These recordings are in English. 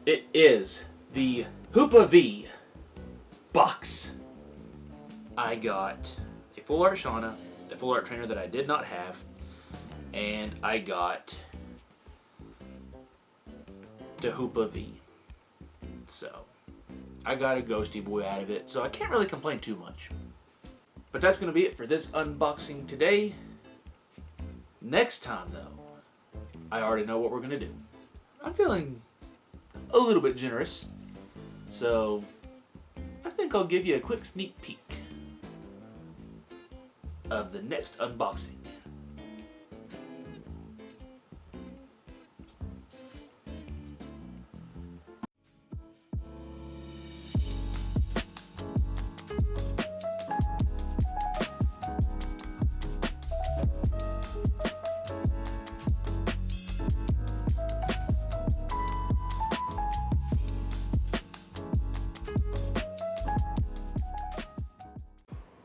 It is the Hoopa V box. I got a full art Shauna, a full art trainer that I did not have, and I got the Hoopa V. So, I got a Ghosty Boy out of it, so I can't really complain too much. But that's going to be it for this unboxing today. Next time, though, I already know what we're going to do. I'm feeling a little bit generous, so I think I'll give you a quick sneak peek of the next unboxing.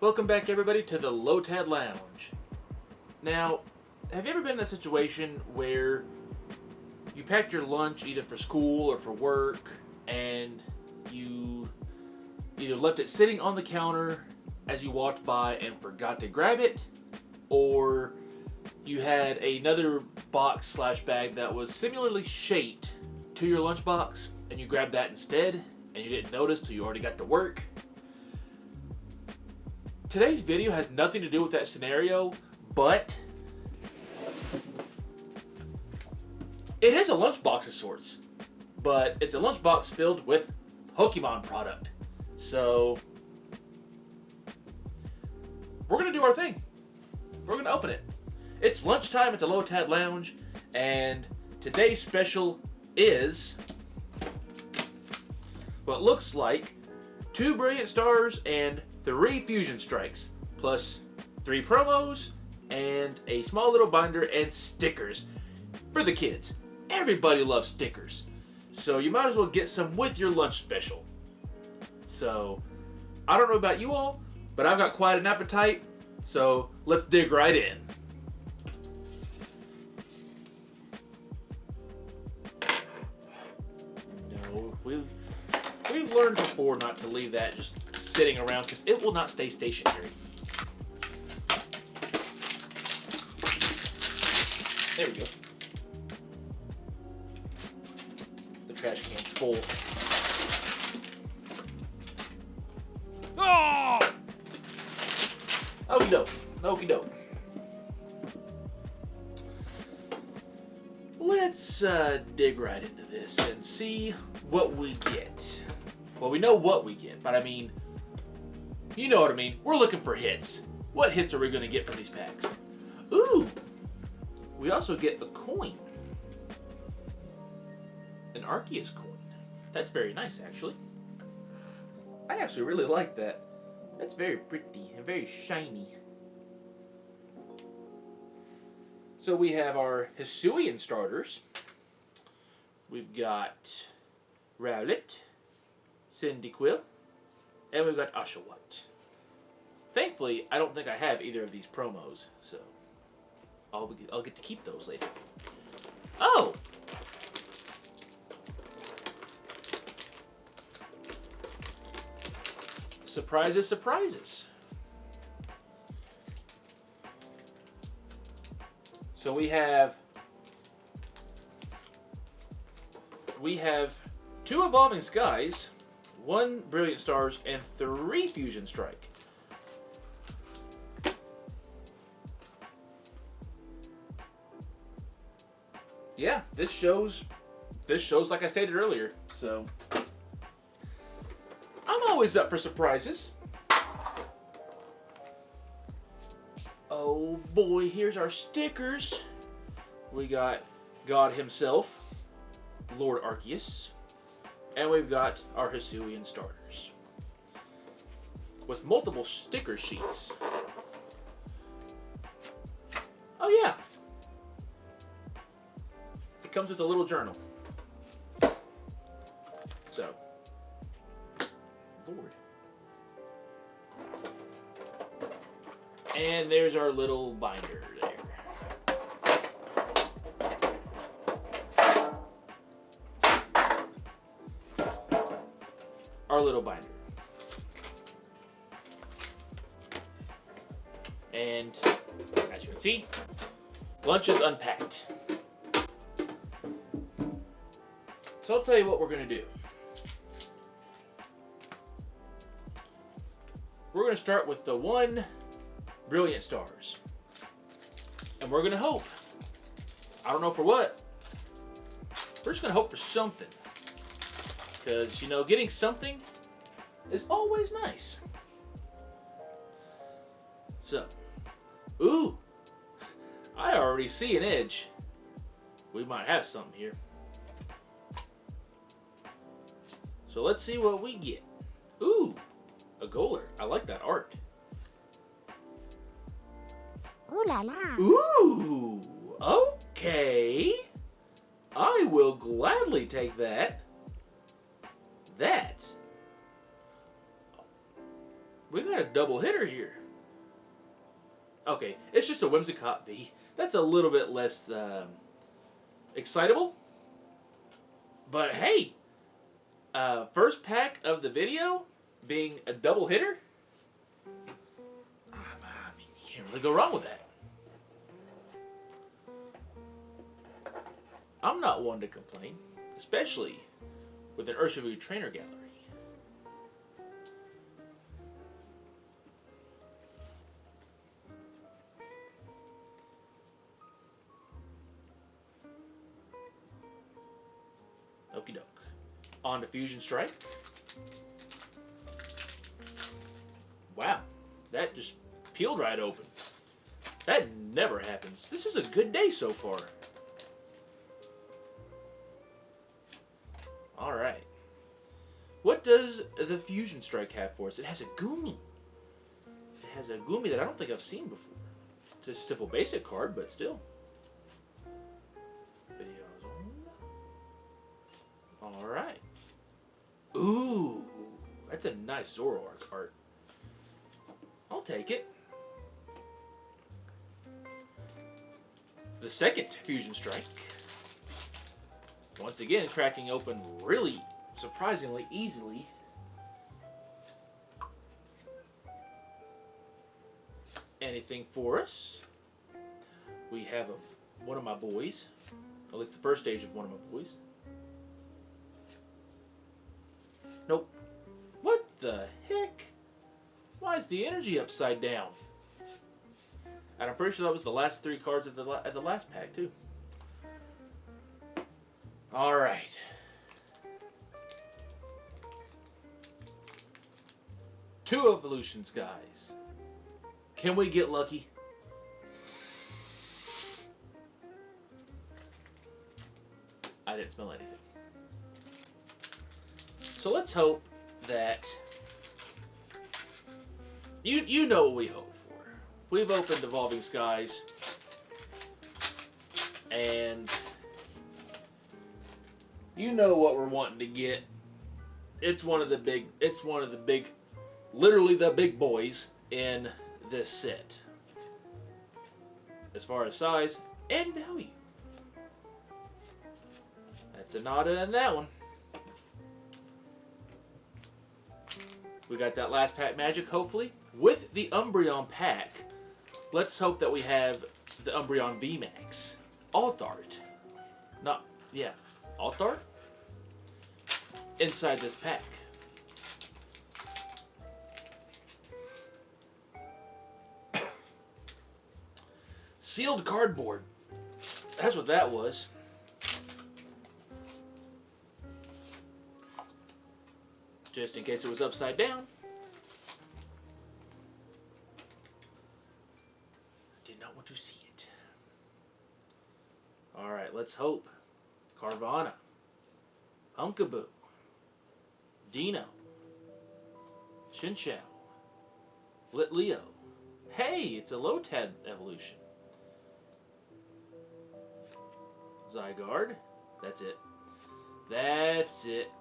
Welcome back, everybody, to the Lotad Lounge. Now, have you ever been in a situation where you packed your lunch either for school or for work, and you either left it sitting on the counter as you walked by and forgot to grab it, or you had another box / bag that was similarly shaped to your lunchbox, and you grabbed that instead, and you didn't notice till you already got to work? Today's video has nothing to do with that scenario, but it is a lunchbox of sorts. But it's a lunchbox filled with Pokemon product. So we're going to do our thing. We're going to open it. It's lunchtime at the Lotad Lounge, and today's special is what looks like 2 Brilliant Stars and 3 Fusion Strikes, plus 3 promos, and a small little binder and stickers for the kids. Everybody loves stickers, so you might as well get some with your lunch special. So, I don't know about you all, but I've got quite an appetite, so let's dig right in. No, we've learned before not to leave that just sitting around because it will not stay stationary. There we go. The trash can's full. Oh! Okie doke. Okie doke. Let's dig right into this and see what we get. Well, we know what we get, but I mean, you know what I mean. We're looking for hits. What hits are we going to get from these packs? Ooh! We also get a coin. An Arceus coin. That's very nice, actually. I actually really like that. That's very pretty and very shiny. So we have our Hisuian starters. We've got Rowlet, Cyndaquil, and we've got Oshawott. Thankfully, I don't think I have either of these promos, so I'll get to keep those later. Oh! Surprises, surprises. So we have 2 Evolving Skies, 1 Brilliant Stars, and 3 Fusion Strike. Yeah, this shows like I stated earlier, so I'm always up for surprises. Oh boy, here's our stickers. We got God himself, Lord Arceus, and we've got our Hisuian starters with multiple sticker sheets. Oh yeah, it comes with a little journal. So, Lord. And there's our little binder there. our little binder. And as you can see, lunch is unpacked. So I'll tell you what we're going to do. We're going to start with the 1 Brilliant Stars. And we're going to hope. I don't know for what. We're just going to hope for something. Because, you know, getting something is always nice. So, ooh, I already see an edge. We might have something here. So let's see what we get. Ooh, a Goaler. I like that art. Ooh la la. Ooh, okay. I will gladly take that. We got a double hitter here. Okay, it's just a Whimsicott V. That's a little bit less excitable. But hey, first pack of the video being a double hitter. I mean, you can't really go wrong with that. I'm not one to complain, especially with an Urshifu trainer gallery. Okie doke. On to Fusion Strike. Wow, that just peeled right open. That never happens. This is a good day so far. Alright. What does the Fusion Strike have for us? It has a Goomy. It has a Goomy that I don't think I've seen before. It's a simple basic card, but still. Alright. Ooh, that's a nice Zoroark art. I'll take it. The second Fusion Strike. Once again, cracking open really surprisingly easily. Anything for us? We have one of my boys. At least the first stage of one of my boys. Nope. What the heck? Why is the energy upside down? And I'm pretty sure that was the last 3 cards at the last pack too. All right. Two evolutions, guys. Can we get lucky? I didn't smell anything. So let's hope that you know what we hope for. We've opened Evolving Skies, and you know what we're wanting to get. It's one of the big, literally the big boys in this set, as far as size and value. That's a nada in that one. We got that last pack magic, hopefully. With the Umbreon pack, let's hope that we have the Umbreon VMAX. Alt Art. Alt Art? Inside this pack. Sealed cardboard. That's what that was. Just in case it was upside down. Did not want to see it. Alright, let's hope. Carvana. Pumpkaboo. Dino. Shinchou. Litleo. Hey, it's a Lotad evolution. Zygarde. That's it. That's it.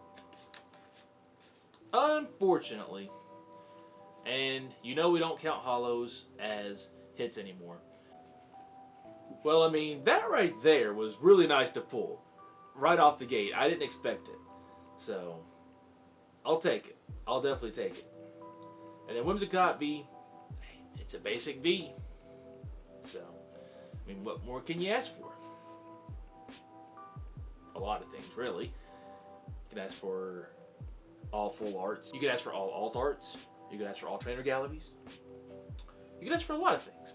Unfortunately. And you know we don't count hollows as hits anymore. Well, I mean, that right there was really nice to pull. Right off the gate. I didn't expect it. So, I'll take it. I'll definitely take it. And then Whimsicott V, it's a basic V. So, I mean, what more can you ask for? A lot of things, really. You can ask for all full arts. You can ask for all alt arts. You can ask for all trainer galleries. You can ask for a lot of things.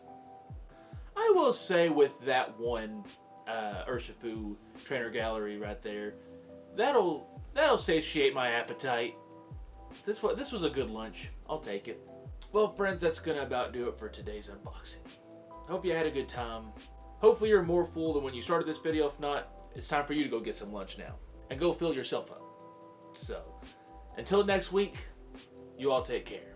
I will say with that one Urshifu trainer gallery right there, that'll satiate my appetite. This was a good lunch. I'll take it. Well, friends, that's gonna about do it for today's unboxing. Hope you had a good time. Hopefully you're more full than when you started this video. If not, it's time for you to go get some lunch now and go fill yourself up. So, until next week, you all take care.